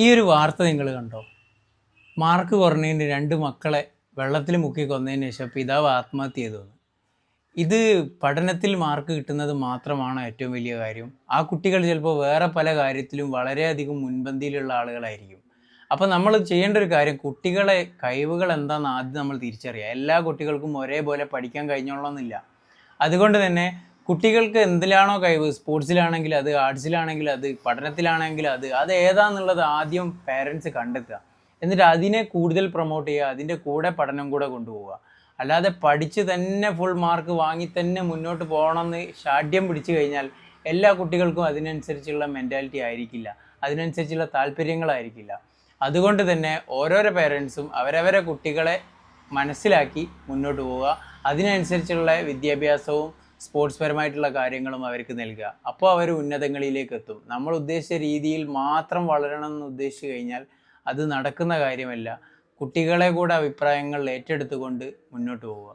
ഈ ഒരു വാർത്ത നിങ്ങൾ കണ്ടോ? മാർക്ക് കുറഞ്ഞതിന് 2 മക്കളെ വെള്ളത്തിൽ മുക്കി കൊന്നതിന് ശേഷം പിതാവ് ആത്മഹത്യ ചെയ്തു. ഇത് പഠനത്തിൽ മാർക്ക് കിട്ടുന്നത് മാത്രമാണോ ഏറ്റവും വലിയ കാര്യം? ആ കുട്ടികൾ ചിലപ്പോൾ വേറെ പല കാര്യത്തിലും വളരെയധികം മുൻപന്തിയിലുള്ള ആളുകളായിരിക്കും. അപ്പോൾ നമ്മൾ ചെയ്യേണ്ട ഒരു കാര്യം, കുട്ടികളെ കഴിവുകൾ എന്താണെന്ന് ആദ്യം നമ്മൾ തിരിച്ചറിയുക. എല്ലാ കുട്ടികൾക്കും ഒരേപോലെ പഠിക്കാൻ കഴിഞ്ഞോളണമെന്നില്ല. അതുകൊണ്ട് തന്നെ കുട്ടികൾക്ക് എന്തിലാണോ കഴിവ്, സ്പോർട്സിലാണെങ്കിൽ അത്, ആർട്സിലാണെങ്കിൽ അത്, പഠനത്തിലാണെങ്കിൽ അത് ഏതാന്നുള്ളത് ആദ്യം പേരൻസ് കണ്ടെത്തുക. എന്നിട്ട് അതിനെ കൂടുതൽ പ്രൊമോട്ട് ചെയ്യുക, അതിൻ്റെ കൂടെ പഠനം കൂടെ കൊണ്ടുപോവുക. അല്ലാതെ പഠിച്ച് തന്നെ ഫുൾ മാർക്ക് വാങ്ങി തന്നെ മുന്നോട്ട് പോകണമെന്ന് ഷാഠ്യം പിടിച്ചു കഴിഞ്ഞാൽ എല്ലാ കുട്ടികൾക്കും അതിനനുസരിച്ചുള്ള മെൻറ്റാലിറ്റി ആയിരിക്കില്ല, അതിനനുസരിച്ചുള്ള താല്പര്യങ്ങളായിരിക്കില്ല. അതുകൊണ്ട് തന്നെ ഓരോരോ പേരൻസും അവരവരെ കുട്ടികളെ മനസ്സിലാക്കി മുന്നോട്ട് പോവുക, അതിനനുസരിച്ചുള്ള വിദ്യാഭ്യാസവും സ്പോർട്സ് പരമായിട്ടുള്ള കാര്യങ്ങളും അവർക്ക് നൽകുക. അപ്പോൾ അവർ ഉന്നതങ്ങളിലേക്ക് എത്തും. നമ്മൾ ഉദ്ദേശിച്ച രീതിയിൽ മാത്രം വളരണം എന്ന് ഉദ്ദേശിച്ചു കഴിഞ്ഞാൽ അത് നടക്കുന്ന കാര്യമല്ല. കുട്ടികളെ കൂടെ അഭിപ്രായങ്ങൾ ഏറ്റെടുത്തുകൊണ്ട് മുന്നോട്ട് പോവുക.